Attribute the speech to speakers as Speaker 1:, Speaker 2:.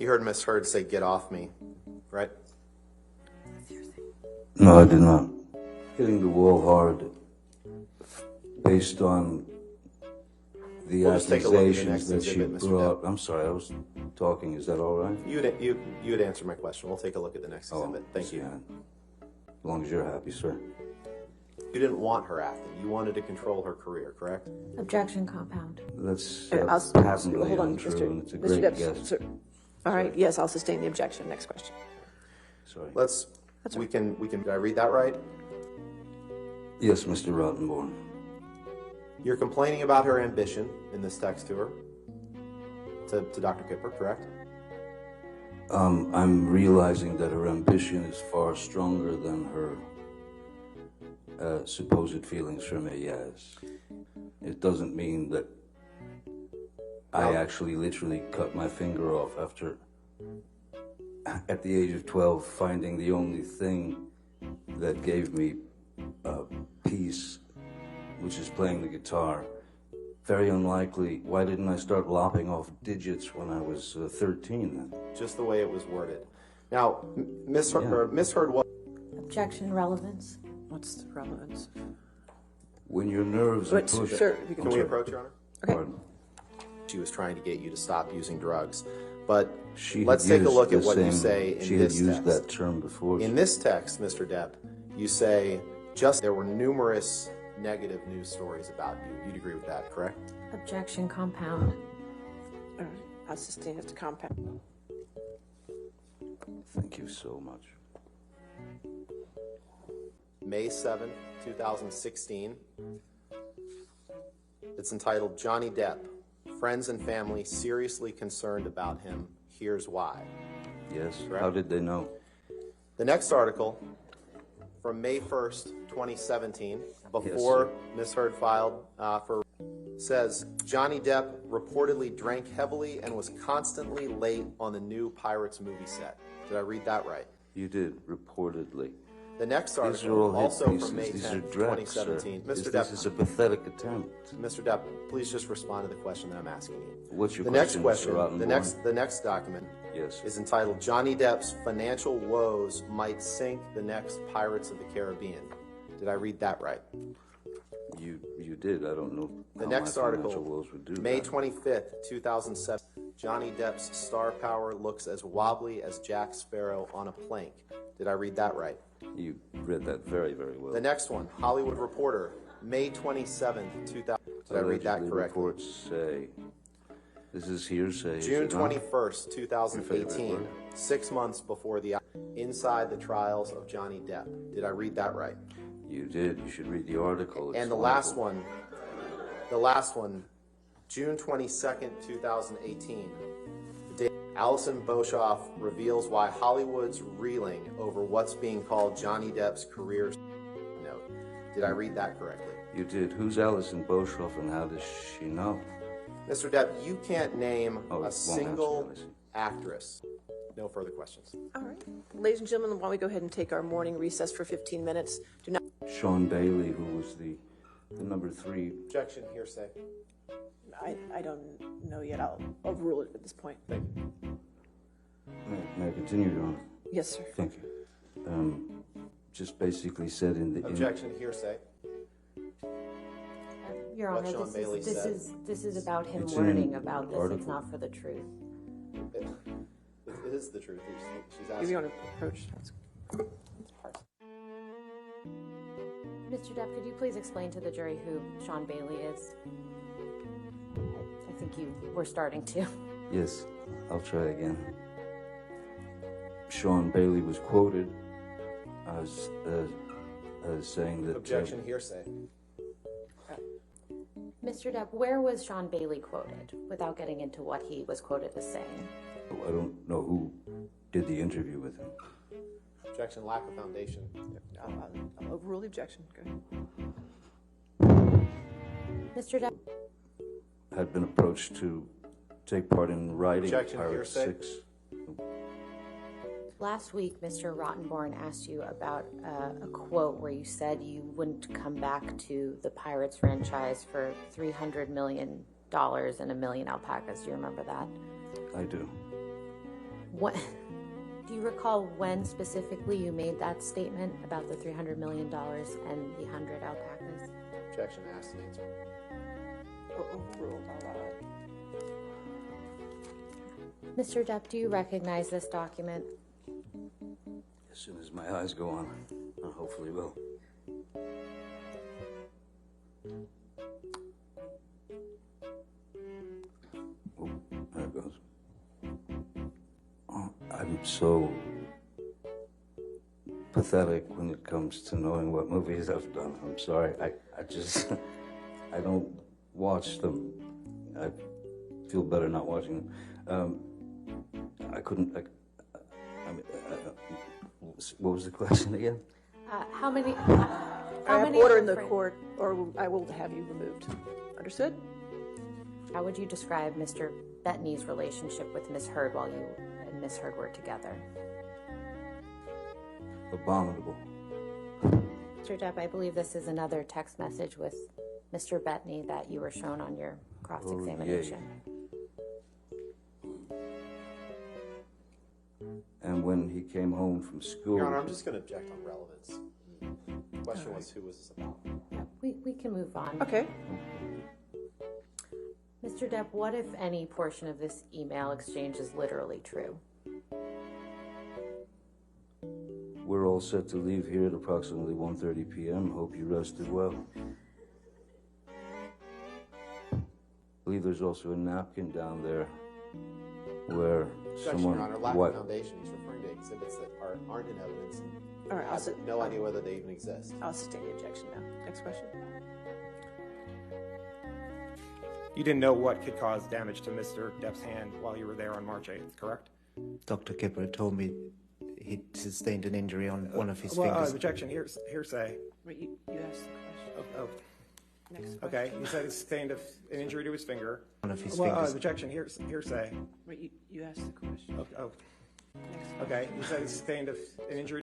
Speaker 1: You heard Miss Heard say, "Get off me," right?
Speaker 2: No, I did not. Hitting the wall hard based on the accusations that she brought. I'm sorry, I was talking. Is that all right?
Speaker 1: You would answer my question. We'll take a look at the next exhibit. Thank you.
Speaker 2: As long as you're happy, sir.
Speaker 1: You didn't want her acting. You wanted to control her career, correct?
Speaker 3: Objection, compound.
Speaker 2: That's patently untrue, and it's a great guess.
Speaker 4: Sir. All right, yes, I'll sustain the objection. Next question.
Speaker 2: Sorry.
Speaker 1: We can, did I read that right?
Speaker 2: Yes, Mr. Rottenborn.
Speaker 1: You're complaining about her ambition in this text to her, to Dr. Kipper, correct?
Speaker 2: I'm realizing that her ambition is far stronger than her supposed feelings for me, yes. It doesn't mean that I actually literally cut my finger off after, at the age of 12, finding the only thing that gave me peace, which is playing the guitar. Very unlikely. Why didn't I start lopping off digits when I was 13 then?
Speaker 1: Just the way it was worded. Now, Miss Heard what?
Speaker 3: Objection, relevance.
Speaker 4: What's the relevance?
Speaker 2: When your nerves are pushed...
Speaker 4: Sir,
Speaker 1: can we approach, Your Honor?
Speaker 4: Okay.
Speaker 2: Pardon?
Speaker 1: She was trying to get you to stop using drugs. But
Speaker 2: She
Speaker 1: let's
Speaker 2: had
Speaker 1: take a look at
Speaker 2: used
Speaker 1: what
Speaker 2: the
Speaker 1: you
Speaker 2: same-
Speaker 1: say in
Speaker 2: She had
Speaker 1: this
Speaker 2: used
Speaker 1: text.
Speaker 2: that term before.
Speaker 1: In this text, Mr. Depp, you say there were numerous negative news stories about you. You'd agree with that, correct?
Speaker 3: Objection, compound.
Speaker 4: All right, I'll sustain it to compound.
Speaker 2: Thank you so much.
Speaker 1: May 7th, 2016. It's entitled, "Johnny Depp, Friends and Family Seriously Concerned About Him. Here's Why."
Speaker 2: Yes,
Speaker 1: Correct.
Speaker 2: how did they know?
Speaker 1: The next article, from May 1st, 2017, before Ms. Heard filed says, "Johnny Depp reportedly drank heavily and was constantly late on the new Pirates movie set." Did I read that right?
Speaker 2: You did, reportedly.
Speaker 1: The next
Speaker 2: These are
Speaker 1: article,
Speaker 2: all hit
Speaker 1: also
Speaker 2: pieces.
Speaker 1: from May
Speaker 2: These
Speaker 1: 10th,
Speaker 2: are drags,
Speaker 1: 2017.
Speaker 2: sir.
Speaker 1: Mr.
Speaker 2: This
Speaker 1: Depp,
Speaker 2: is a pathetic attempt.
Speaker 1: Mr. Depp, please just respond to the question that I'm asking you.
Speaker 2: What's your
Speaker 1: The next
Speaker 2: question,
Speaker 1: question,
Speaker 2: Mr. Rottenborn?
Speaker 1: the next document
Speaker 2: Yes.
Speaker 1: is entitled, "Johnny Depp's Financial Woes Might Sink the Next Pirates of the Caribbean." Did I read that right?
Speaker 2: You did. I don't know
Speaker 1: The
Speaker 2: how
Speaker 1: next
Speaker 2: my
Speaker 1: article,
Speaker 2: financial woes would do
Speaker 1: May
Speaker 2: that.
Speaker 1: 25th, 2007. "Johnny Depp's star power looks as wobbly as Jack Sparrow on a plank." Did I read that right?
Speaker 2: You read that very, very well.
Speaker 1: The next one, Hollywood Reporter, May 27th, 2000. Did I read that
Speaker 2: Allegedly,
Speaker 1: correctly?
Speaker 2: reports say, this is hearsay. is
Speaker 1: June
Speaker 2: it not?
Speaker 1: 21st, 2018,
Speaker 2: Your favorite
Speaker 1: 6 months before the Inside the Trials of Johnny Depp. Did I read that right?
Speaker 2: You did. You should read the article. It's
Speaker 1: And the last one, June 22nd, 2018. The day Alison Boshoff reveals why Hollywood's reeling over what's being called Johnny Depp's career note. Did I read that correctly?
Speaker 2: You did. Who's Alison Boshoff and how does she know?
Speaker 1: Mr. Depp, you can't name
Speaker 2: Oh, it
Speaker 1: a
Speaker 2: won't
Speaker 1: single
Speaker 2: answer, I see.
Speaker 1: actress. No further questions.
Speaker 4: All right. Ladies and gentlemen, why don't we go ahead and take our morning recess for 15 minutes? Do not.
Speaker 2: Sean Bailey, who was the number 3.
Speaker 1: Objection, hearsay.
Speaker 4: I don't know yet. I'll overrule it at this point.
Speaker 1: Thank you.
Speaker 2: May I continue, Your Honor?
Speaker 4: Yes, sir.
Speaker 2: Thank you. Just basically said in the...
Speaker 1: Objection, hearsay.
Speaker 3: Your
Speaker 1: What
Speaker 3: Honor,
Speaker 1: Sean Bailey said.
Speaker 3: this is about him
Speaker 2: It's in
Speaker 3: learning
Speaker 2: an
Speaker 3: about this.
Speaker 2: article.
Speaker 3: It's not for the truth.
Speaker 1: It is the truth. She's
Speaker 4: If
Speaker 1: asking.
Speaker 4: you want to approach.
Speaker 3: Mr. Depp, could you please explain to the jury who Sean Bailey is? I think you were starting to.
Speaker 2: Yes, I'll try again. Sean Bailey was quoted as saying that...
Speaker 1: Objection, hearsay.
Speaker 3: Mr. Depp, where was Sean Bailey quoted, without getting into what he was quoted as saying?
Speaker 2: I don't know who did the interview with him.
Speaker 1: Objection, lack of foundation.
Speaker 4: I'll overrule the objection. Go ahead.
Speaker 3: Mr. Depp,
Speaker 2: Had been approached to take part in writing
Speaker 1: Objection,
Speaker 2: Pirates
Speaker 1: hearsay.
Speaker 2: 6.
Speaker 3: last week Mr. Rottenborn asked you about a quote where you said you wouldn't come back to the Pirates franchise for $300 million and 1 million alpacas. Do you remember that?
Speaker 2: I do.
Speaker 3: What, do you recall when specifically you made that statement about the $300 million and the 100 alpacas?
Speaker 1: Objection asked and answered.
Speaker 4: Overruled, I'll allow it.
Speaker 3: Mr. Depp, do you recognize this document?
Speaker 2: As soon as my eyes go on, I hopefully will. Oh, there it goes. Oh, I'm so pathetic when it comes to knowing what movies I've done. I'm sorry. I just, I don't watch them. I feel better not watching them. I couldn't, what was the question again?
Speaker 3: How many?
Speaker 4: I have order in the court, or I will have you removed. Understood?
Speaker 3: How would you describe Mr. Bettany's relationship with Miss Heard while you and Miss Heard were together?
Speaker 2: Abominable.
Speaker 3: Mr. Depp, I believe this is another text message with Mr. Bettany that you were shown on your cross-examination.
Speaker 2: And when he came home from school...
Speaker 1: Your Honor, I'm just going to object on relevance. The question was, who was this about?
Speaker 3: Yeah, we can move on.
Speaker 4: Okay.
Speaker 3: Mr. Depp, what, if any, portion of this email exchange is literally true?
Speaker 2: We're all set to leave here at approximately 1:30 p.m. Hope you rested well. I believe there's also a napkin down there where
Speaker 1: Objection,
Speaker 2: someone...
Speaker 1: Your Honor. Lack of foundation. He's referring to exhibits that aren't in evidence. And
Speaker 4: All right,
Speaker 1: has no idea whether they even exist.
Speaker 4: I'll sustain the objection now. Next question.
Speaker 5: You didn't know what could cause damage to Mr. Depp's hand while you were there on March 8th, correct?
Speaker 6: Dr. Kipper told me he sustained an injury on one of his fingers.
Speaker 5: Objection, hearsay.
Speaker 4: Wait, you asked the question.
Speaker 5: Oh,
Speaker 4: Next question.
Speaker 5: okay. You said he sustained an injury to his finger.
Speaker 6: One of his fingers.
Speaker 5: Objection, hearsay.
Speaker 4: Wait, you asked the question.
Speaker 5: Oh,
Speaker 4: Next question.
Speaker 5: okay. You said he sustained an injury